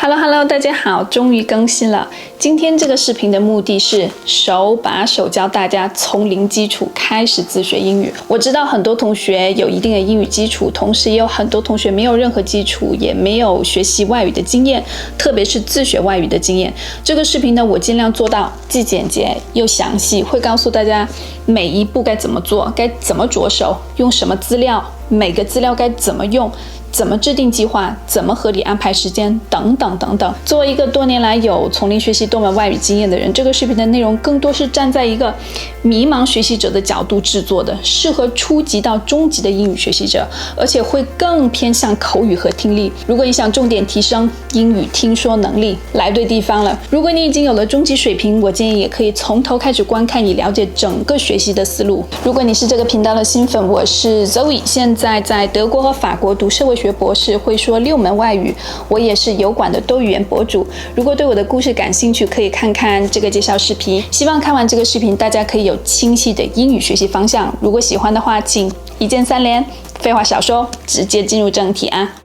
Hello， 大家好，终于更新了。今天这个视频的目的是手把手教大家从零基础开始自学英语。我知道很多同学有一定的英语基础，同时也有很多同学没有任何基础，也没有学习外语的经验，特别是自学外语的经验。这个视频呢，我尽量做到既简洁又详细，会告诉大家每一步该怎么做，该怎么着手，用什么资料，每个资料该怎么用，怎么制定计划，怎么合理安排时间，等等等等。作为一个多年来有从零学习多门外语经验的人，这个视频的内容更多是站在一个迷茫学习者的角度制作的，适合初级到中级的英语学习者，而且会更偏向口语和听力。如果你想重点提升英语听说能力，来对地方了。如果你已经有了中级水平，我建议也可以从头开始观看，以了解整个学习的思路。如果你是这个频道的新粉，我是 Zoe， 现在在德国和法国读社会学博士，会说6门外语，我也是油管的多语言博主。如果对我的故事感兴趣，可以看看这个介绍视频。希望看完这个视频，大家可以有清晰的英语学习方向。如果喜欢的话，请一键3连。废话少说，直接进入正题啊！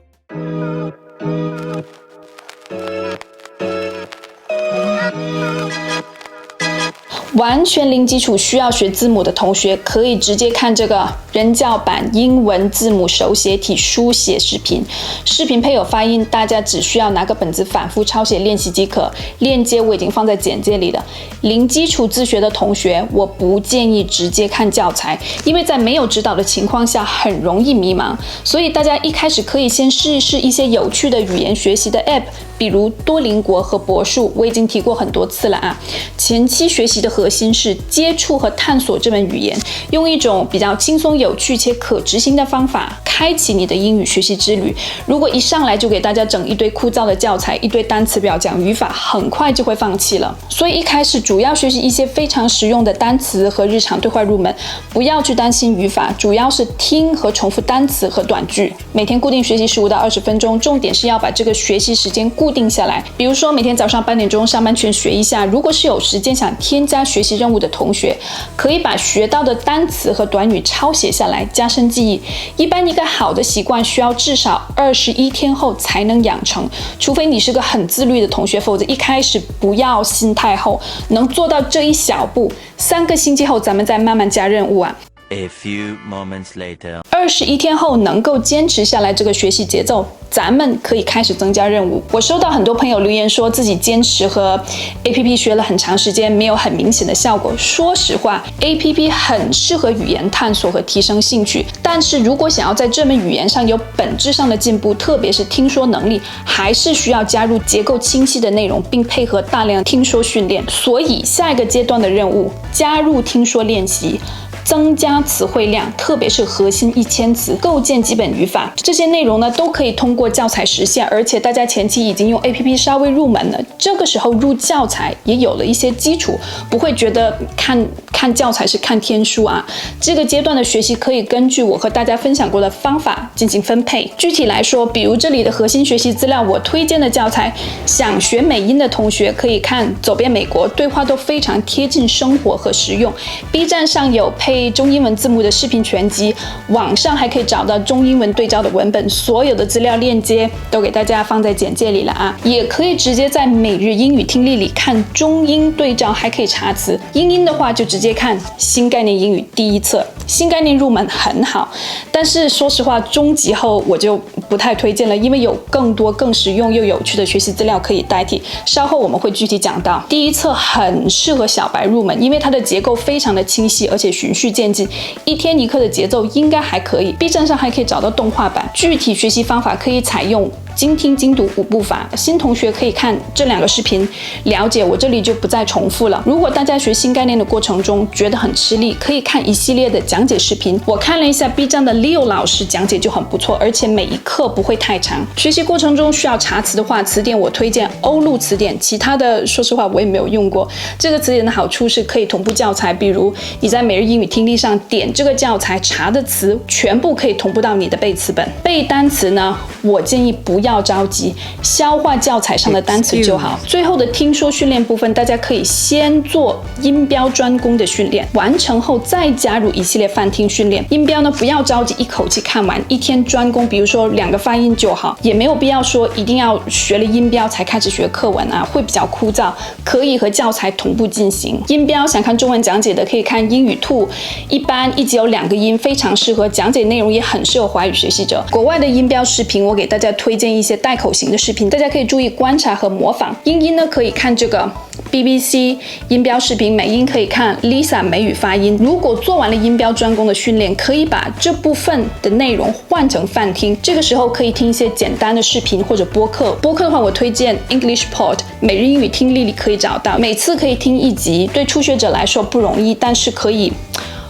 完全零基础需要学字母的同学，可以直接看这个人教版英文字母手写体书写视频。视频配有发音，大家只需要拿个本子反复抄写练习即可。链接我已经放在简介里了。零基础自学的同学，我不建议直接看教材，因为在没有指导的情况下很容易迷茫。所以大家一开始可以先试一试一些有趣的语言学习的 App， 比如多邻国和博数，我已经提过很多次了啊。前期学习的核心是接触和探索这门语言，用一种比较轻松有趣且可执行的方法开启你的英语学习之旅。如果一上来就给大家整一堆枯燥的教材，一堆单词表讲语法，很快就会放弃了。所以一开始主要学习一些非常实用的单词和日常对话入门，不要去担心语法，主要是听和重复单词和短句。每天固定学习15到20分钟，重点是要把这个学习时间固定下来。比如说每天早上8点钟上班前学一下，如果是有时间想添加学习任务的同学，可以把学到的单词和短语抄写下来，加深记忆。一般一个好的习惯需要至少21天后才能养成，除非你是个很自律的同学，否则一开始不要心太厚，能做到这一小步，3个星期后咱们再慢慢加任务啊。A few moments later. 21天后能够坚持下来这个学习节奏，咱们可以开始增加任务。我收到很多朋友留言说自己坚持和 APP 学了很长时间，没有很明显的效果。说实话 ，APP 很适合语言探索和提升兴趣，但是如果想要在这门语言上有本质上的进步，特别是听说能力，还是需要加入结构清晰的内容，并配合大量听说训练。所以下一个阶段的任务，加入听说练习。增加词汇量，特别是核心1000词，构建基本语法，这些内容呢都可以通过教材实现，而且大家前期已经用 APP 稍微入门了，这个时候入教材也有了一些基础，不会觉得看教材是看天书啊。这个阶段的学习可以根据我和大家分享过的方法进行分配。具体来说，比如这里的核心学习资料，我推荐的教材，想学美音的同学可以看《走遍美国》，对话都非常贴近生活和实用。B 站上有配中英文字幕的视频全集，网上还可以找到中英文对照的文本，所有的资料链接都给大家放在简介里了啊。也可以直接在每日英语听力里看中英对照，还可以查词。英音的话就直接看新概念英语第1册，新概念入门很好，但是说实话中级后我就不太推荐了，因为有更多更实用又有趣的学习资料可以代替，稍后我们会具体讲到。第1册很适合小白入门，因为它的结构非常的清晰，而且循序渐进，1天1课的节奏应该还可以。B 站上还可以找到动画版，具体学习方法可以采用精听精读5步法，新同学可以看这2个视频了解，我这里就不再重复了。如果大家学新概念的过程中觉得很吃力，可以看一系列的讲解视频。我看了一下 B 站的Leo老师讲解就很不错，而且每一课不会太长。学习过程中需要查词的话，词典我推荐欧陆词典，其他的说实话我也没有用过。这个词典的好处是可以同步教材，比如你在每日英语听力上点这个教材查的词，全部可以同步到你的背词本。背单词呢，我建议不要要着急，消化教材上的单词就好。最后的听说训练部分，大家可以先做音标专攻的训练，完成后再加入一系列泛听训练。音标呢，不要着急一口气看完，一天专攻，比如说2个发音就好，也没有必要说一定要学了音标才开始学课文啊，会比较枯燥。可以和教材同步进行。音标想看中文讲解的，可以看英语兔，一般一集有2个音，非常适合，讲解内容也很适合华语学习者。国外的音标视频，我给大家推荐一些带口型的视频，大家可以注意观察和模仿。英音呢，可以看这个 BBC 音标视频，美音可以看 Lisa 美语发音。如果做完了音标专攻的训练，可以把这部分的内容换成泛听，这个时候可以听一些简单的视频或者播客。播客的话，我推荐 English Pod 每日英语听力里可以找到，每次可以听1集，对初学者来说不容易，但是可以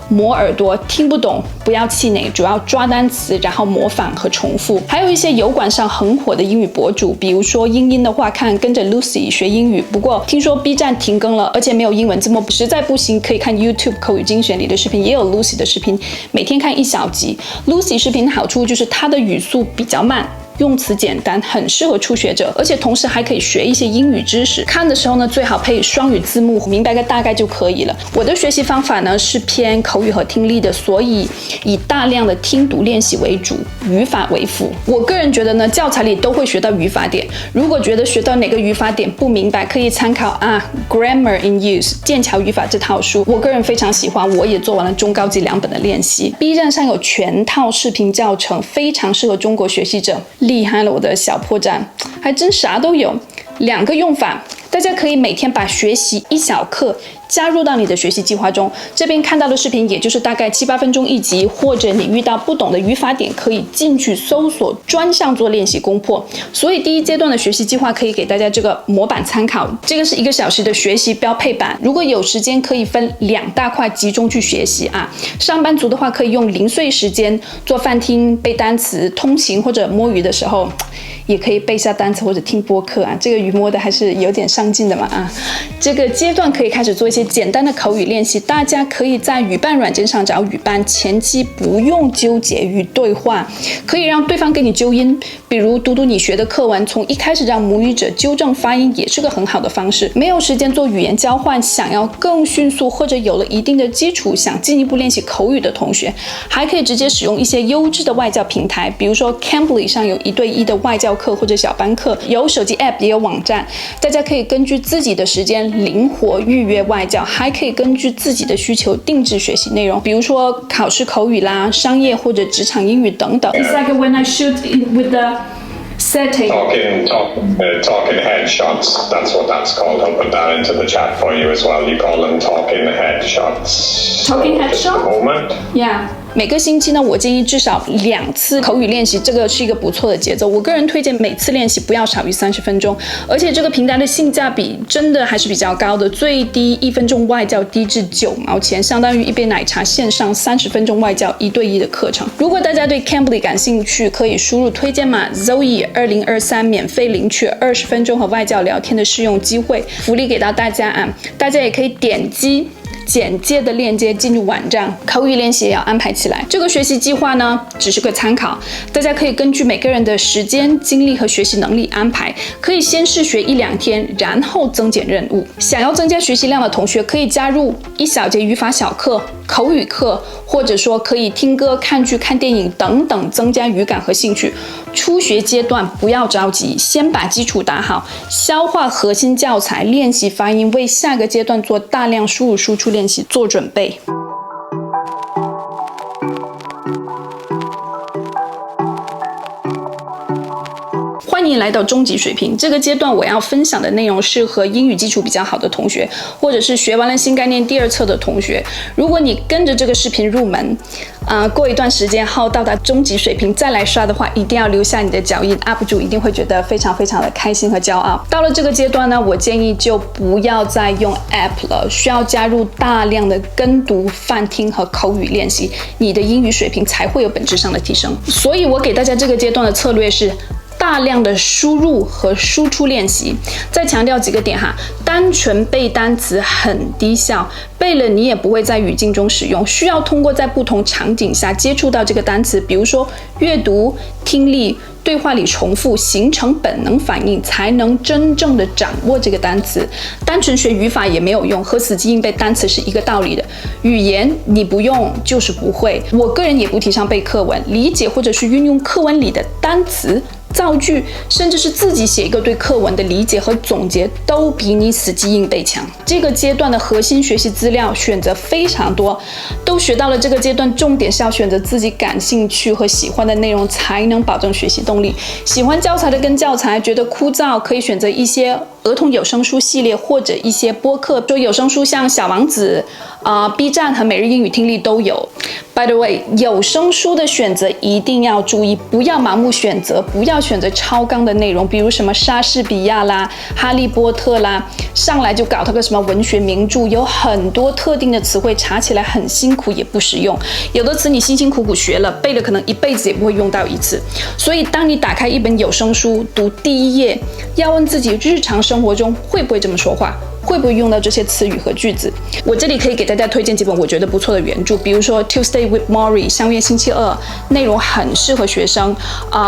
磨耳朵，听不懂不要气馁，主要抓单词，然后模仿和重复。还有一些油管上很火的英语博主，比如说英音的话，看跟着 Lucy 学英语。不过听说 B 站停更了，而且没有英文字幕，实在不行可以看 YouTube 口语精选里的视频，也有 Lucy 的视频，每天看1小集。Lucy 视频的好处就是它的语速比较慢，用词简单，很适合初学者，而且同时还可以学一些英语知识。看的时候呢，最好配双语字幕，明白个大概就可以了。我的学习方法呢是偏口语和听力的，所以以大量的听读练习为主，语法为辅。我个人觉得呢，教材里都会学到语法点，如果觉得学到哪个语法点不明白，可以参考Grammar in Use 剑桥语法这套书，我个人非常喜欢，我也做完了中高级2本的练习。B 站上有全套视频教程，非常适合中国学习者。厉害了，我的小破绽，还真啥都有。2个用法，大家可以每天把学习1小课加入到你的学习计划中。这边看到的视频也就是大概7、8分钟1集，或者你遇到不懂的语法点，可以进去搜索专项做练习攻破。所以第1阶段的学习计划可以给大家这个模板参考，这个是1个小时的学习标配版。如果有时间，可以分2大块集中去学习啊。上班族的话，可以用零碎时间做泛听、背单词、通勤或者摸鱼的时候，也可以背下单词或者听播客啊。这个鱼摸的还是有点上劲的嘛啊。这个阶段可以开始做一些简单的口语练习，大家可以在语伴软件上找语伴，前期不用纠结于对话，可以让对方给你纠音，比如读你学的课文，从一开始让母语者纠正发音也是个很好的方式。没有时间做语言交换，想要更迅速或者有了一定的基础，想进一步练习口语的同学，还可以直接使用一些优质的外教平台，比如说 Cambly 上有1对1的外教课或者小班课，有手机 App 也有网站，大家可以根据自己的时间灵活预约外教，还可以根据自己的需求定制学习内容，比如说考试口语啦、商业或者职场英语等等。It's like when I shoot with the setting. Talking headshots. That's what that's called. I'll put that into the chat for you as well. You call them talking headshots. Talking headshot? Moment. Yeah. 每个星期呢，我建议至少2次口语练习，这个是一个不错的节奏。我个人推荐每次练习不要少于30分钟，而且这个平台的性价比真的还是比较高的，最低1分钟外教低至9毛钱，相当于一杯奶茶线上30分钟外教1对1的课程。如果大家对 Cambly 感兴趣，可以输入推荐码 Zoe2023 免费领取20分钟和外教聊天的试用机会，福利给到大家啊！大家也可以点击简介的链接进入网站，口语练习也要安排起来。这个学习计划呢，只是个参考，大家可以根据每个人的时间、精力和学习能力安排，可以先试学1、2天，然后增减任务。想要增加学习量的同学，可以加入1小节语法小课、口语课，或者说可以听歌、看剧、看电影等等，增加语感和兴趣。初学阶段不要着急，先把基础打好，消化核心教材，练习发音，为下个阶段做大量输入输出练习做准备。欢迎来到中级水平。这个阶段我要分享的内容适合英语基础比较好的同学，或者是学完了新概念第2册的同学。如果你跟着这个视频入门，过一段时间后到达中级水平再来刷的话，一定要留下你的脚印 ，UP 主一定会觉得非常非常的开心和骄傲。到了这个阶段呢，我建议就不要再用 App 了，需要加入大量的跟读、泛听和口语练习，你的英语水平才会有本质上的提升。所以我给大家这个阶段的策略是大量的输入和输出练习。再强调几个点哈，单纯背单词很低效，背了你也不会在语境中使用，需要通过在不同场景下接触到这个单词，比如说阅读、听力、对话里重复，形成本能反应，才能真正的掌握这个单词。单纯学语法也没有用，和死记硬背单词是一个道理的。语言你不用就是不会。我个人也不提倡背课文，理解或者是运用课文里的单词、造句，甚至是自己写一个对课文的理解和总结，都比你死记硬背强。这个阶段的核心学习资料选择非常多，都学到了这个阶段，重点是要选择自己感兴趣和喜欢的内容，才能保证学习动力。喜欢教材的跟教材觉得枯燥，可以选择一些儿童有声书系列或者一些播客，说有声书像小王子、B 站和每日英语听力都有。By the way， 有声书的选择一定要注意，不要盲目选择，不要选择超纲的内容，比如什么莎士比亚啦、哈利波特啦，上来就搞它个什么文学名著，有很多特定的词汇查起来很辛苦也不实用，有的词你辛辛苦苦学了，背了可能一辈子也不会用到一次。所以当你打开一本有声书，读第一页，要问自己日常生活中会不会这么说话，会不会用到这些词语和句子。我这里可以给大家推荐几本我觉得不错的原著，比如说 Tuesday with Morrie 相约星期二，内容很适合学生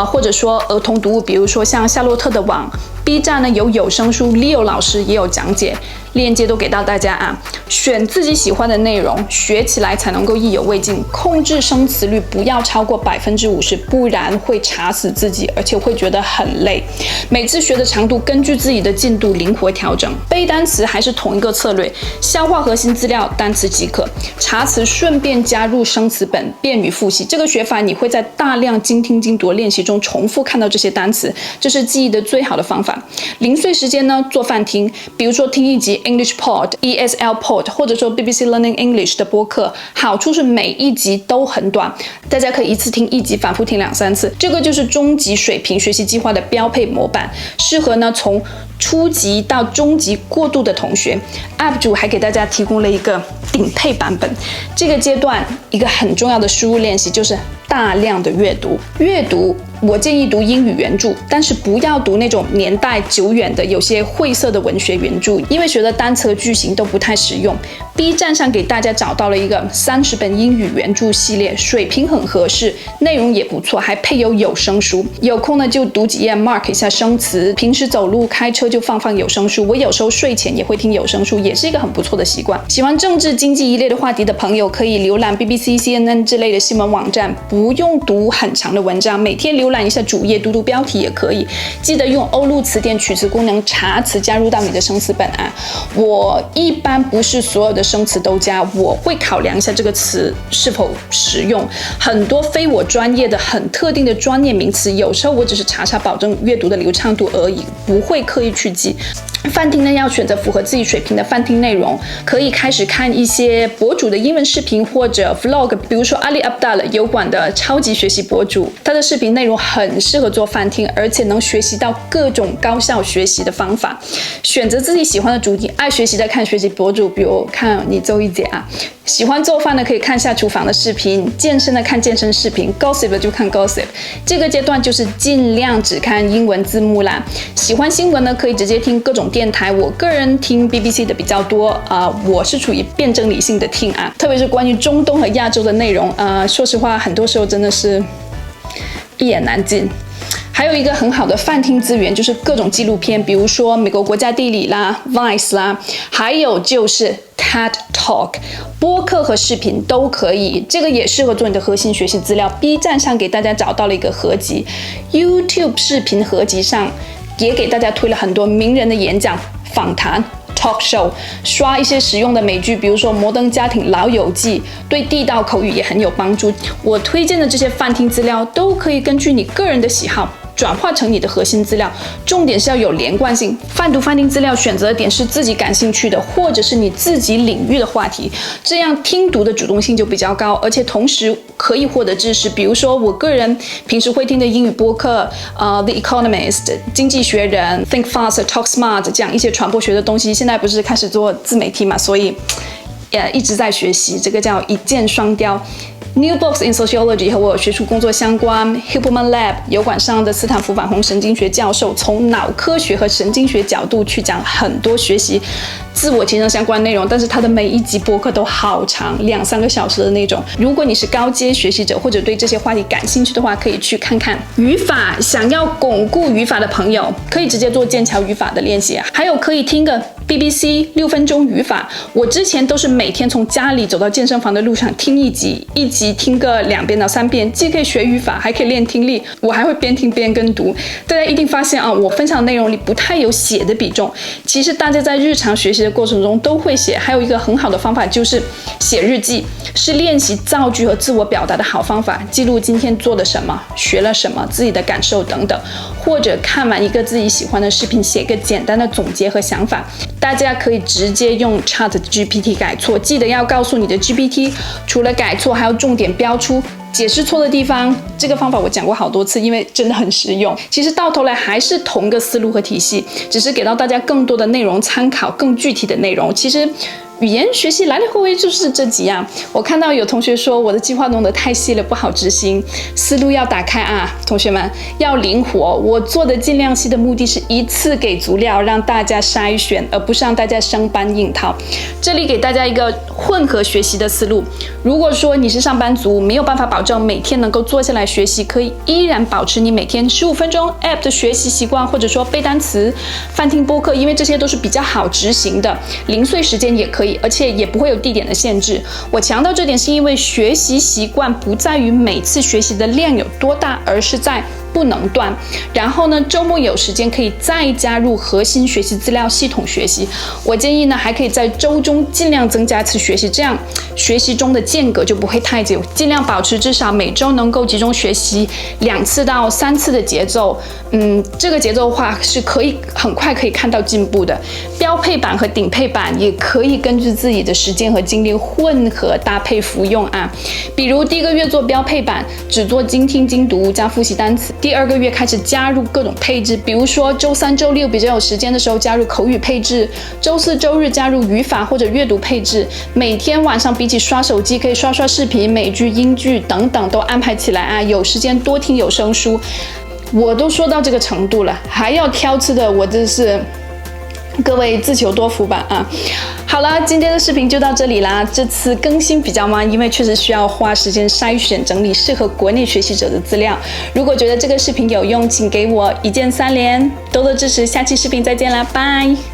或者说儿童读物，比如说像夏洛特的网。B 站呢有声书 Leo 老师也有讲解，链接都给到大家啊。选自己喜欢的内容，学起来才能够意犹未尽。控制生词率不要超过50%，不然会查死自己，而且会觉得很累。每次学的长度根据自己的进度灵活调整。背单词还是同一个策略，消化核心资料，单词即可。查词顺便加入生词本，便于复习。这个学法你会在大量精听精读练习中重复看到这些单词，这是记忆的最好的方法。零碎时间呢，做饭听，比如说听一集 English Pod、ESL Pod， 或者说 BBC Learning English 的播客。好处是每一集都很短，大家可以一次听一集，反复听2-3次。这个就是中级水平学习计划的标配模板，适合呢从初级到中级过渡的同学。UP 主还给大家提供了一个顶配版本。这个阶段一个很重要的输入练习就是大量的阅读。阅读我建议读英语原著，但是不要读那种年代久远的有些晦涩的文学原著，因为学的单词和句型都不太实用。B 站上给大家找到了一个30本英语原著系列，水平很合适，内容也不错，还配有声书。有空呢就读几页 mark 一下生词，平时走路开车就放有声书。我有时候睡前也会听有声书，也是一个很不错的习惯。喜欢政治经济一类的话题的朋友，可以浏览 BBC、CNN 之类的新闻网站，不用读很长的文章，每天浏览一下主页，读读标题也可以。记得用欧陆词典取词功能查词加入到你的生词本啊。我一般不是所有的生词都加，我会考量一下这个词是否实用。很多非我专业的很特定的专业名词，有时候我只是查保证阅读的流畅度而已，不会刻意去记。泛听呢，要选择符合自己水平的泛听内容，可以开始看一些博主的英文视频或者 vlog， 比如说 Ali Abdaal 油管的超级学习博主，他的视频内容很适合做泛听，而且能学习到各种高效学习的方法。选择自己喜欢的主题，爱学习的看学习博主，比如看你周一姐啊。喜欢做饭的可以看下厨房的视频，健身的看健身视频 ，gossip 的就看 gossip。这个阶段就是尽量只看英文字幕啦。喜欢新闻呢，可以直接听各种电台，我个人听 BBC 的比较多我是处于辩证理性的听啊，特别是关于中东和亚洲的内容说实话很多时候真的是一言难尽。还有一个很好的泛听资源就是各种纪录片，比如说美国国家地理啦、Vice 啦，还有就是 TED Talk， 播客和视频都可以，这个也适合做你的核心学习资料。B 站上给大家找到了一个合集， YouTube 视频合集上也给大家推了很多名人的演讲、访谈talk show， 刷一些实用的美剧，比如说《摩登家庭》《老友记》，对地道口语也很有帮助。我推荐的这些泛听资料都可以根据你个人的喜好转化成你的核心资料，重点是要有连贯性。泛读泛听资料选择的点是自己感兴趣的，或者是你自己领域的话题，这样听读的主动性就比较高，而且同时可以获得知识。比如说我个人平时会听的英语播客The Economist、经济学人、Think Fast Talk Smart， 讲一些传播学的东西。现在不是开始做自媒体嘛，所以一直在学习，这个叫一箭双雕。New Books in Sociology 和我学术工作相关 ，Huberman Lab 油管上的斯坦福反红神经学教授从脑科学和神经学角度去讲很多学习自我提升相关内容，但是他的每一集播客都好长，2-3个小时的那种。如果你是高阶学习者或者对这些话题感兴趣的话，可以去看看。语法想要巩固语法的朋友，可以直接做剑桥语法的练习，还有可以听个 BBC 6分钟语法。我之前都是每天从家里走到健身房的路上听一集听个2遍到3遍，既可以学语法，还可以练听力。我还会边听边跟读。大家一定发现啊，我分享的内容里不太有写的比重。其实大家在日常学习的过程中都会写，还有一个很好的方法就是写日记，是练习造句和自我表达的好方法。记录今天做了什么，学了什么，自己的感受等等，或者看完一个自己喜欢的视频，写一个简单的总结和想法。大家可以直接用 ChatGPT 改错，记得要告诉你的 GPT， 除了改错，还要重点标出解释错的地方。这个方法我讲过好多次，因为真的很实用。其实到头来还是同个思路和体系，只是给到大家更多的内容参考，更具体的内容。其实语言学习来来回回就是这几样。我看到有同学说我的计划弄得太细了，不好执行，思路要打开啊，同学们要灵活。我做的尽量细的目的是一次给足料，让大家筛选，而不是让大家生搬硬套。这里给大家一个混合学习的思路。如果说你是上班族，没有办法保证每天能够坐下来学习，可以依然保持你每天15分钟 App 的学习习惯，或者说背单词、泛听播客，因为这些都是比较好执行的，零碎时间也可以，而且也不会有地点的限制。我强调这点是因为学习习惯不在于每次学习的量有多大，而是在不能断。然后呢，周末有时间可以再加入核心学习资料系统学习。我建议呢，还可以在周中尽量增加一次学习，这样学习中的间隔就不会太久，尽量保持至少每周能够集中学习2次到3次的节奏。这个节奏的话是可以很快可以看到进步的。标配版和顶配版也可以根据自己的时间和精力混合搭配服用啊。比如第1个月做标配版，只做精听精读加复习单词。第2个月开始加入各种配置，比如说周3、周6比较有时间的时候加入口语配置，周4、周日加入语法或者阅读配置。每天晚上比起刷手机，可以刷视频、美剧、英剧等等都安排起来啊。有时间多听有声书。我都说到这个程度了，还要挑刺的，我真是各位自求多福吧啊！好了，今天的视频就到这里啦。这次更新比较慢，因为确实需要花时间筛选整理适合国内学习者的资料。如果觉得这个视频有用，请给我1键3连，多多支持。下期视频再见啦，拜！